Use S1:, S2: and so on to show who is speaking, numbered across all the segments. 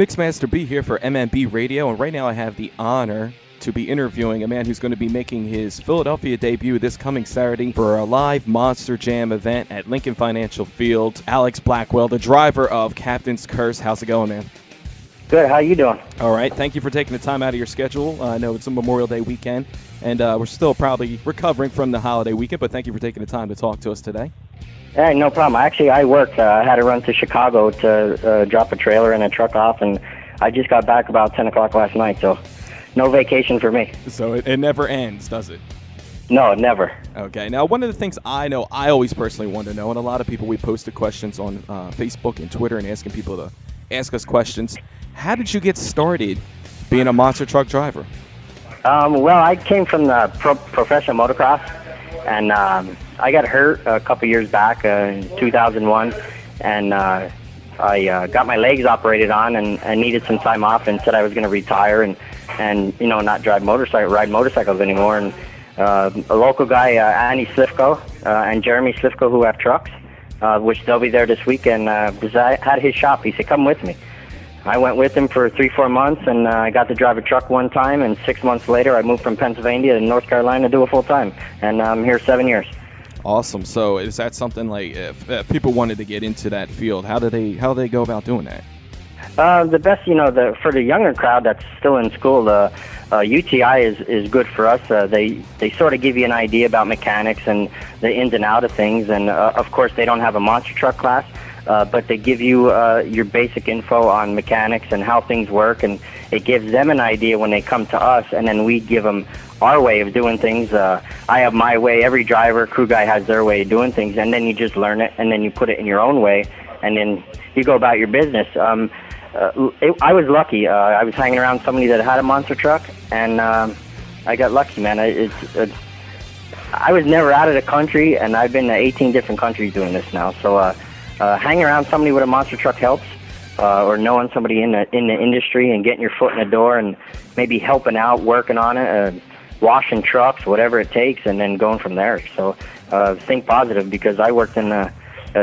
S1: Mixmaster B here for MMB Radio, and right now I have the honor to be interviewing a man who's going to be making his Philadelphia debut this coming Saturday for a live Monster Jam event at Lincoln Financial Field. Alex Blackwell, the driver of Captain's Curse. How's it going, man?
S2: Good. How you doing?
S1: All right. Thank you for taking the time out of your schedule. I know it's a Memorial Day weekend, and we're still probably recovering from the holiday weekend, but thank you for taking the time to talk to us today.
S2: Hey, no problem. Actually, I worked. I had to run to Chicago to drop a trailer and a truck off, and I just got back about 10 o'clock last night, so no vacation for me.
S1: So it never ends, does it?
S2: No, never.
S1: Okay. Now, one of the things I always personally want to know, and a lot of people, we posted questions on Facebook and Twitter and asking people to ask us questions. How did you get started being a monster truck driver?
S2: Well, I came from the professional motocross, and I got hurt a couple years back in 2001, and I got my legs operated on and needed some time off, and said I was going to retire and not ride motorcycles anymore. And a local guy, Andy Slifko and Jeremy Slifko, who have trucks, which they'll be there this weekend, had his shop. He said, "Come with me." I went with him for 3-4 months, and I got to drive a truck one time, and 6 months later I moved from Pennsylvania to North Carolina to do it full time, and I'm here 7 years.
S1: Awesome. So is that something like if people wanted to get into that field, how do they go about doing that?
S2: The best, for the younger crowd that's still in school, the UTI is good for us. They sort of give you an idea about mechanics and the ins and outs of things, and of course they don't have a monster truck class. But they give you your basic info on mechanics and how things work, and it gives them an idea when they come to us, and then we give them our way of doing things. I have my way. Every driver, crew guy has their way of doing things, and then you just learn it, and then you put it in your own way, and then you go about your business. I was lucky. I was hanging around somebody that had a monster truck, and I got lucky, man. I was never out of the country, and I've been to 18 different countries doing this now, so hanging around somebody with a monster truck helps, or knowing somebody in the industry and getting your foot in the door and maybe helping out, working on it, washing trucks, whatever it takes, and then going from there. So think positive, because I worked in a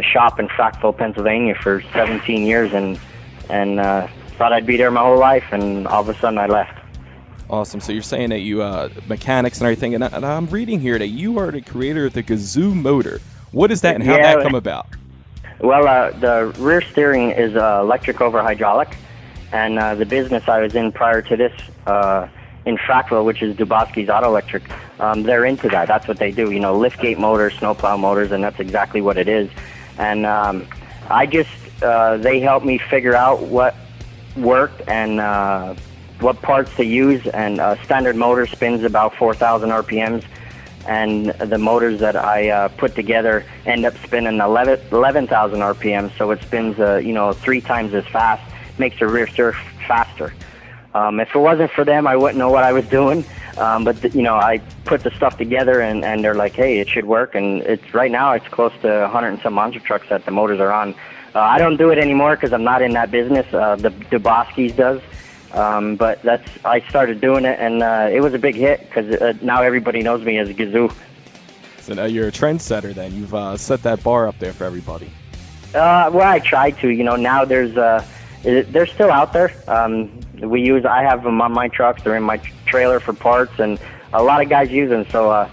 S2: shop in Frackville, Pennsylvania for 17 years and thought I'd be there my whole life, and all of a sudden I left.
S1: Awesome. So you're saying that you mechanics and everything, and I'm reading here that you are the creator of the Gazoo Motor. What is that, and how did that come about?
S2: Well, the rear steering is electric over hydraulic, and the business I was in prior to this in Frackville, which is Dubowski's Auto Electric, they're into that. That's what they do, liftgate motors, snowplow motors, and that's exactly what it is. And they helped me figure out what worked and what parts to use, and a standard motor spins about 4,000 RPMs. And the motors that I put together end up spinning 11,000 RPM, so it spins 3 times as fast, makes the rear steer faster. If it wasn't for them, I wouldn't know what I was doing. But I put the stuff together, and they're like, "Hey, it should work." And right now it's close to 100 and some monster trucks that the motors are on. I don't do it anymore because I'm not in that business. The Dubowski's does. But I started doing it, and it was a big hit because now everybody knows me as Gazoo.
S1: So now you're a trendsetter then. You've set that bar up there for everybody.
S2: Well, I try to. Now they're still out there. I have them on my trucks. They're in my trailer for parts, and a lot of guys use them. So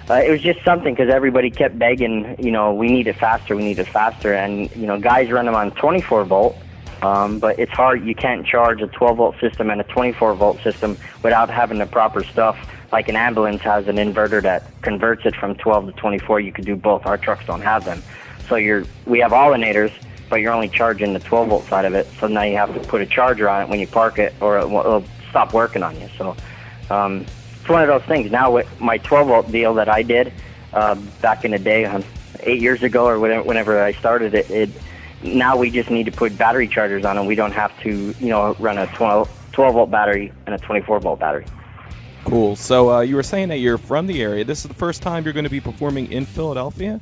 S2: it was just something because everybody kept begging, we need it faster, and guys run them on 24 volt. But it's hard. You can't charge a 12-volt system and a 24-volt system without having the proper stuff. Like an ambulance has an inverter that converts it from 12 to 24. You could do both. Our trucks don't have them. So we have alternators, but you're only charging the 12-volt side of it. So now you have to put a charger on it when you park it, or it'll stop working on you. So it's one of those things. Now with my 12-volt deal that I did back in the day, 8 years ago or whenever I started it, now we just need to put battery chargers on them. We don't have to, run a 12-volt battery and a 24-volt battery.
S1: Cool. So you were saying that you're from the area. This is the first time you're going to be performing in Philadelphia?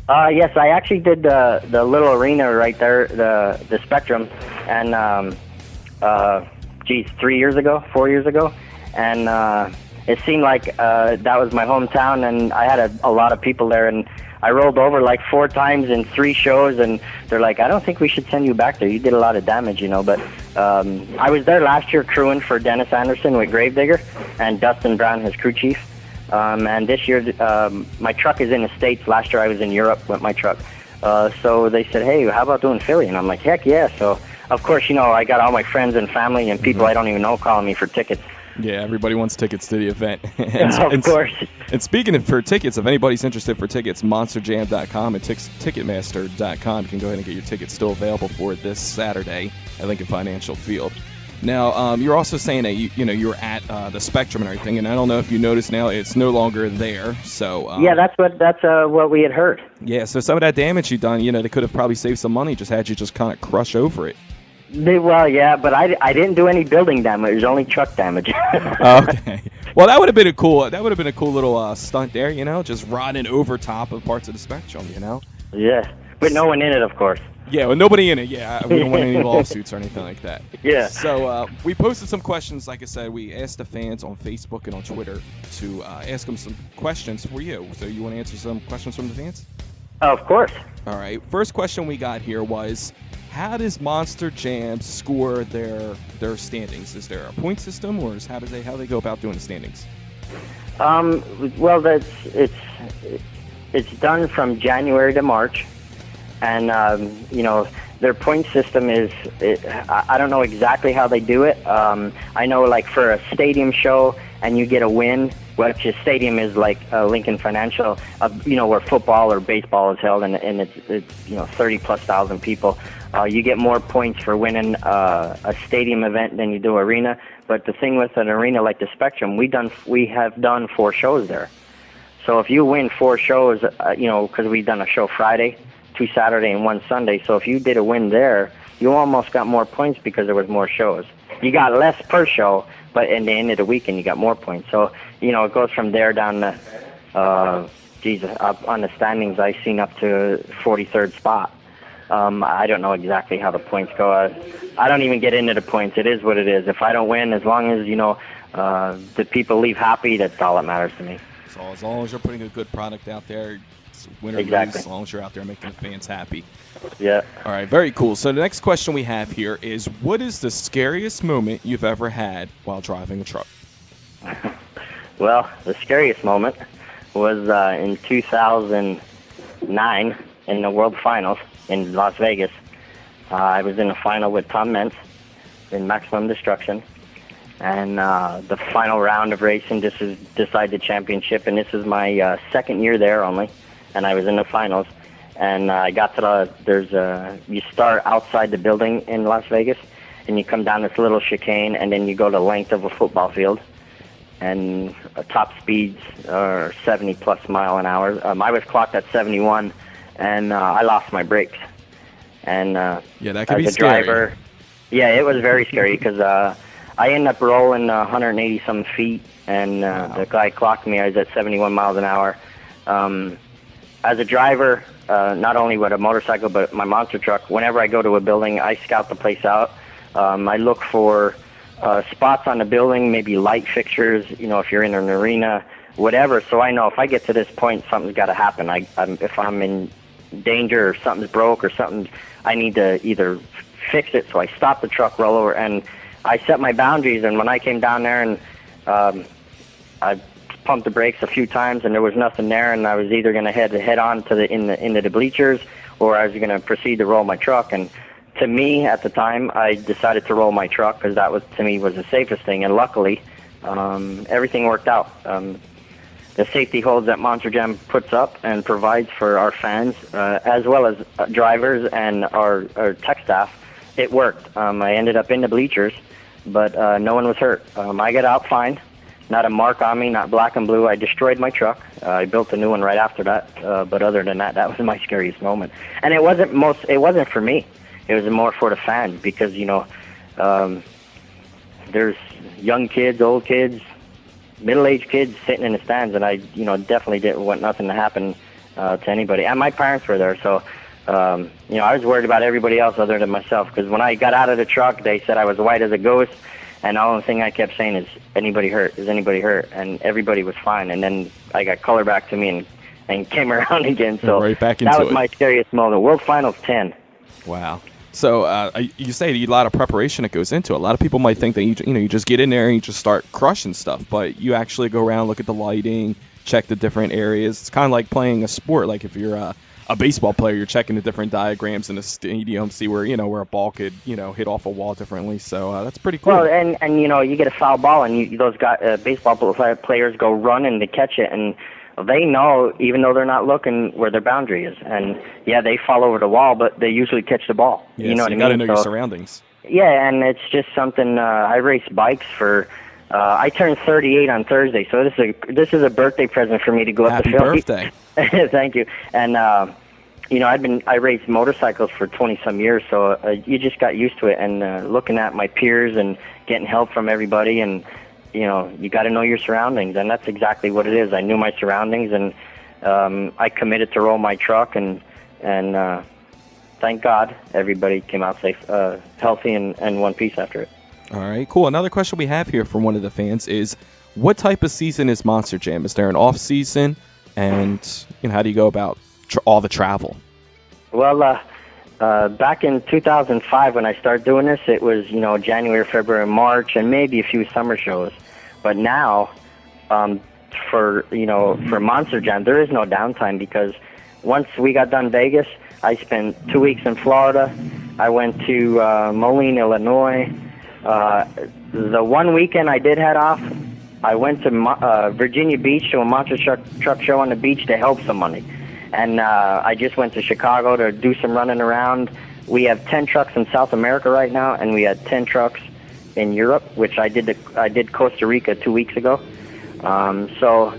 S2: Yes, I actually did the little arena right there, the Spectrum, and 4 years ago, and it seemed like that was my hometown, and I had a lot of people there, and I rolled over like 4 times in 3 shows, and they're like, "I don't think we should send you back there. You did a lot of damage, But I was there last year crewing for Dennis Anderson with Gravedigger and Dustin Brown, his crew chief. And this year, my truck is in the States. Last year I was in Europe with my truck. So they said, hey, how about doing Philly? And I'm like, heck yeah. So, of course, I got all my friends and family and people I don't even know calling me for tickets.
S1: Yeah, everybody wants tickets to the event.
S2: Of course.
S1: And speaking for tickets, if anybody's interested for tickets, monsterjam.com and ticketmaster.com. You can go ahead and get your tickets still available for this Saturday at Lincoln Financial Field. Now, you're also saying that you're at the Spectrum and everything, and I don't know if you noticed now it's no longer there. So
S2: yeah, that's what we had heard.
S1: Yeah, so some of that damage you done, they could have probably saved some money, just had you just kind of crush over it.
S2: Well, yeah, but I didn't do any building damage. It was only truck damage.
S1: Okay. Well, that would have been a cool little stunt there, just riding over top of parts of the Spectrum,
S2: Yeah, with no one in it, of course.
S1: Yeah, with nobody in it. Yeah, we don't want any lawsuits or anything like that.
S2: Yeah.
S1: So we posted some questions. Like I said, we asked the fans on Facebook and on Twitter to ask them some questions for you. So you want to answer some questions from the fans?
S2: Of course.
S1: All right. First question we got here was, how does Monster Jam score their standings? Is there a point system, or how do they go about doing the standings?
S2: Well, it's done from January to March, and their point system is. I don't know exactly how they do it. I know, like, for a stadium show, and you get a win, which a stadium is like Lincoln Financial, where football or baseball is held, and it's 30,000+ people. You get more points for winning a stadium event than you do arena. But the thing with an arena like the Spectrum, we have done 4 shows there. So if you win 4 shows, because we've done a show Friday, 2 Saturday, and 1 Sunday. So if you did a win there, you almost got more points because there was more shows. You got less per show, but in the end of the weekend you got more points. So it goes from there down to up on the standings. I've seen up to 43rd spot. I don't know exactly how the points go. I don't even get into the points. It is what it is. If I don't win, as long as the people leave happy, that's all that matters to me.
S1: So as long as you're putting a good product out there, win or lose, as long as you're out there making the fans happy.
S2: Yeah.
S1: All right, very cool. So the next question we have here is, what is the scariest moment you've ever had while driving a truck?
S2: Well, the scariest moment was in 2009 in the World Finals in Las Vegas. I was in the final with Tom Mentz in Maximum Destruction. And the final round of racing, this is decide the championship, and this is my second year there only, and I was in the finals. And I got to you start outside the building in Las Vegas, and you come down this little chicane, and then you go the length of a football field, and top speeds are 70+ mile an hour. I was clocked at 71, and I lost my brakes. And
S1: yeah, that could
S2: be
S1: scary.
S2: Driver, yeah, it was very scary because I ended up rolling 180-some feet, and the guy clocked me. I was at 71 miles an hour. As a driver, not only with a motorcycle but my monster truck, whenever I go to a building, I scout the place out. I look for spots on the building, maybe light fixtures, if you're in an arena, whatever. So I know if I get to this point, something's got to happen. If I'm in danger or something's broke or something, I need to either fix it. So I stop the truck, roll over, and I set my boundaries. And when I came down there and I pumped the brakes a few times and there was nothing there, and I was either going to head on to into the bleachers, or I was going to proceed to roll my truck. And to me, at the time, I decided to roll my truck because that was, to me, was the safest thing. And luckily, everything worked out. The safety holds that Monster Jam puts up and provides for our fans, as well as drivers and our tech staff, it worked. I ended up in the bleachers, but no one was hurt. I got out fine. Not a mark on me, not black and blue. I destroyed my truck. I built a new one right after that. But other than that, that was my scariest moment. And it wasn't for me. It was more for the fans because, there's young kids, old kids, middle-aged kids sitting in the stands, and I, definitely didn't want nothing to happen to anybody. And my parents were there, so, I was worried about everybody else other than myself, because when I got out of the truck, they said I was white as a ghost, and the only thing I kept saying is, anybody hurt? Is anybody hurt? And everybody was fine, and then I got color back to me and came around again, so
S1: right back into
S2: that was
S1: it.
S2: my scariest moment. World Finals 10.
S1: Wow. So you say a lot of preparation that goes into it. A lot of people might think that you just get in there and you just start crushing stuff, but you actually go around, look at the lighting, check the different areas. It's kind of like playing a sport. Like if you're a baseball player, you're checking the different diagrams in the stadium, see where where a ball could hit off a wall differently. So that's pretty cool.
S2: Well, and you get a foul ball, and those guys, baseball players go running to catch it, and they know, even though they're not looking, where their boundary is. And, yeah, they fall over the wall, but they usually catch the ball.
S1: Yeah,
S2: you know what I mean?
S1: You got to know your surroundings.
S2: Yeah, and it's just something. I race bikes for. I turned 38 on Thursday, so this is a birthday present for me to go up to Philly.
S1: Happy birthday!
S2: Thank you. And I raced motorcycles for 20-some years, so you just got used to it. And looking at my peers and getting help from everybody, and you got to know your surroundings, and that's exactly what it is. I knew my surroundings, and I committed to roll my truck, and thank God everybody came out safe, healthy, and one piece after it.
S1: All right, cool. Another question we have here from one of the fans is, what type of season is Monster Jam? Is there an off season, and how do you go about all the travel?
S2: Well, back in 2005 when I started doing this, it was January, February, March, and maybe a few summer shows. But now, for Monster Jam, there is no downtime, because once we got done Vegas, I spent 2 weeks in Florida. I went to Moline, Illinois. The one weekend I did head off, I went to Virginia Beach to a monster truck show on the beach to help somebody. And I just went to Chicago to do some running around. We have 10 trucks in South America right now, and we had 10 trucks in Europe, which I did Costa Rica 2 weeks ago. So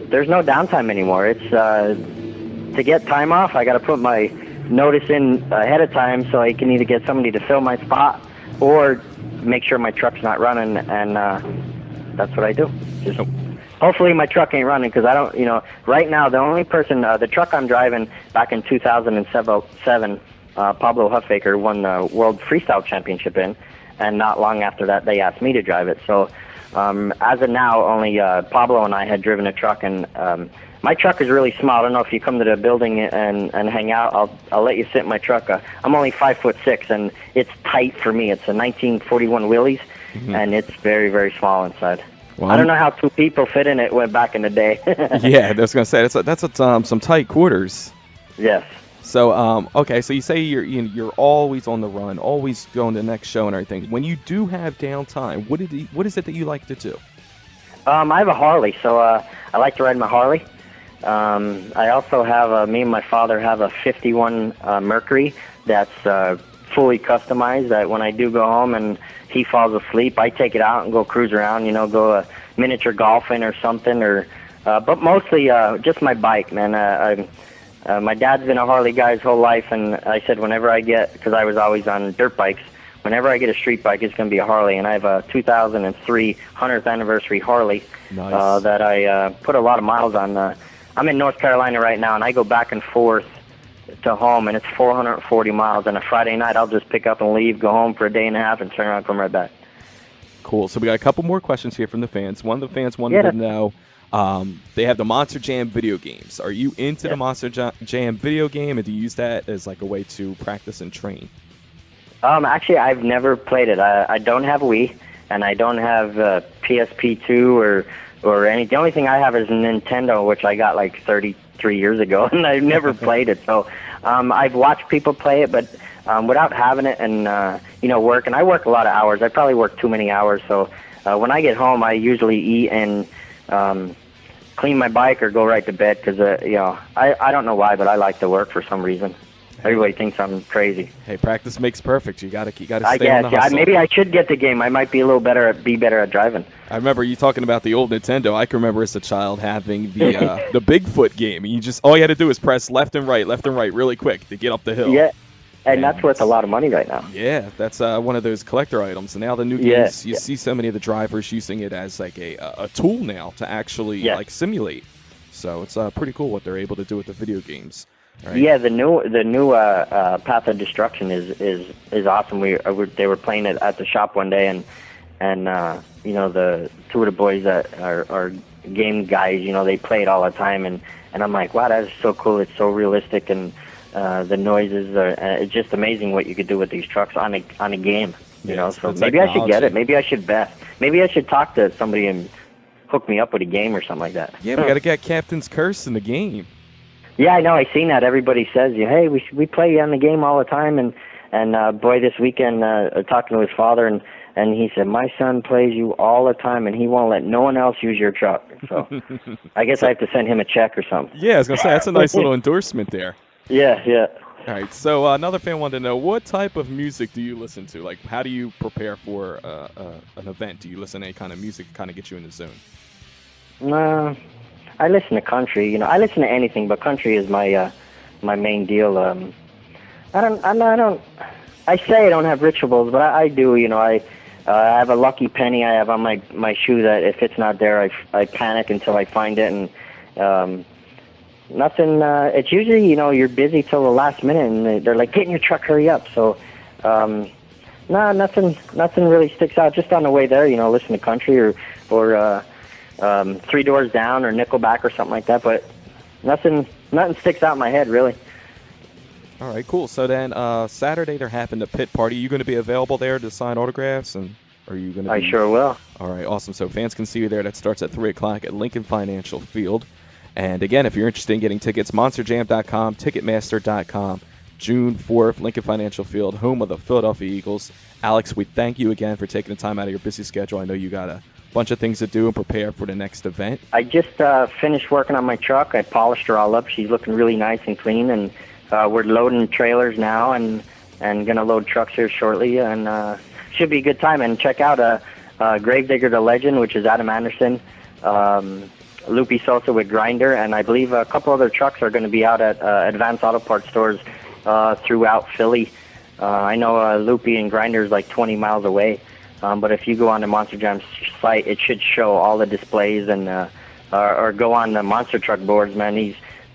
S2: there's no downtime anymore. It's to get time off, I got to put my notice in ahead of time, so I can either get somebody to fill my spot or make sure my truck's not running, and that's what I do. Just hopefully my truck ain't running, because I don't, right now the only person, the truck I'm driving back in 2007, Pablo Huffaker won the World Freestyle Championship in, and not long after that they asked me to drive it. So as of now, only Pablo and I had driven a truck, and my truck is really small. I don't know if you come to the building and hang out, I'll let you sit in my truck. I'm only 5'6", and it's tight for me. It's a 1941 Willys, and it's very, very small inside. Well, I don't know how two people fit in it went back in the day.
S1: Yeah, I was gonna say that's some tight quarters.
S2: Yes.
S1: So okay, so you say you're always on the run, always going to the next show and everything. When you do have downtime, what is it that you like to do?
S2: I have a Harley, so I like to ride my Harley. I also have me and my father have a 51 Mercury that's fully customized, that when I do go home and he falls asleep, I take it out and go cruise around, go miniature golfing or something, but mostly just my bike, man. My dad's been a Harley guy his whole life, and I said whenever I get, because I was always on dirt bikes, whenever I get a street bike, it's going to be a Harley, and I have a 2003 100th anniversary Harley.
S1: Nice.
S2: That I put a lot of miles on. I'm in North Carolina right now, and I go back and forth to home, and it's 440 miles. And a Friday night, I'll just pick up and leave, go home for a day and a half, and turn around and come right back.
S1: Cool. So we got a couple more questions here from the fans. One of the fans wanted to know, they have the Monster Jam video games. Are you into the Monster Jam video game, and do you use that as like a way to practice and train?
S2: Actually, I've never played it. I don't have Wii, and I don't have PSP2 or any. The only thing I have is a Nintendo, which I got like 33 years ago, and I've never played it. So I've watched people play it, but without having it and work. And I work a lot of hours. I probably work too many hours. So when I get home, I usually eat and clean my bike or go right to bed, because I don't know why, but I like to work for some reason. Everybody thinks I'm crazy.
S1: Hey, practice makes perfect. You gotta stay on the hustle.
S2: Yeah, maybe I should get the game. I might be a little better at driving.
S1: I remember you talking about the old Nintendo. I can remember as a child having the Bigfoot game. You just all you had to do is press left and right really quick to get up the hill.
S2: Yeah, and that's worth a lot of money right now.
S1: Yeah, that's one of those collector items. And now the new games, you see so many of the drivers using it as like a tool now to actually like simulate. So it's pretty cool what they're able to do with the video games. Right. Yeah, the new Path of Destruction is awesome. They were playing it at the shop one day, and the two of the boys that are game guys, they play it all the time, and I'm like, wow, that is so cool. It's so realistic, and
S2: the noises. It's just amazing what you could do with these trucks on a game. You know, so maybe I should get it. Maybe I should bet. Maybe I should talk to somebody and hook me up with a game or something like that.
S1: Yeah, we got to get Captain's Curse in the game.
S2: Yeah, I know. I seen that. Everybody says, "Hey, we play on the game all the time." And boy, this weekend, talking to his father, and he said, "My son plays you all the time, and he won't let no one else use your truck." So I guess I have to send him a check or something.
S1: Yeah, I was gonna say that's a nice little endorsement there.
S2: Yeah.
S1: All right. So another fan wanted to know, what type of music do you listen to? Like, how do you prepare for an event? Do you listen to any kind of music to kind of get you in the zone?
S2: I listen to country. You know, I listen to anything, but country is my main deal. I say I don't have rituals, but I do. You know, I have a lucky penny I have on my shoe that if it's not there, I panic until I find it, and nothing. It's usually, you know, you're busy till the last minute, and they're like, "Get in your truck, hurry up." So, nothing really sticks out. Just on the way there, you know, listen to country or Three Doors Down or Nickelback or something like that, but nothing sticks out in my head, really.
S1: All right, cool. So then Saturday there happened a pit party. You going to be available there to sign autographs, and are you going to?
S2: I sure will.
S1: All right, awesome. So fans can see you there. That starts at 3 o'clock at Lincoln Financial Field. And again, if you're interested in getting tickets, monsterjam.com, ticketmaster.com. June 4th, Lincoln Financial Field, home of the Philadelphia Eagles. Alex, we thank you again for taking the time out of your busy schedule. I know you got a bunch of things to do and prepare for the next event.
S2: I just finished working on my truck. I polished her all up. She's looking really nice and clean, and we're loading trailers now and going to load trucks here shortly, and should be a good time. And check out Gravedigger the Legend, which is Adam Anderson, Loopy Sosa with Grinder, and I believe a couple other trucks are going to be out at Advanced Auto Parts stores throughout Philly. I know Loopy and Grinder is like 20 miles away, but if you go on the Monster Jam's site, it should show all the displays, and or go on the Monster Truck boards, man.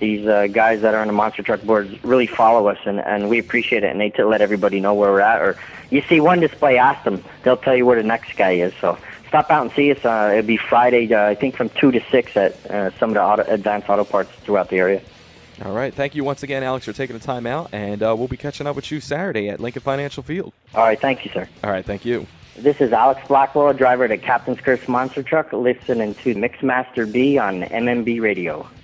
S2: These guys that are on the Monster Truck boards really follow us, and we appreciate it, and they let everybody know where we're at. Or you see one display, ask them. They'll tell you where the next guy is. So stop out and see us. It'll be Friday, I think from 2 to 6 at some of the Advanced Auto Parts throughout the area.
S1: All right. Thank you once again, Alex, for taking the time out, and we'll be catching up with you Saturday at Lincoln Financial Field.
S2: All right. Thank you, sir.
S1: All right. Thank you.
S2: This is Alex Blackwell, driver of the Captain's Curse Monster Truck, listening to Mixmaster B on MMB Radio.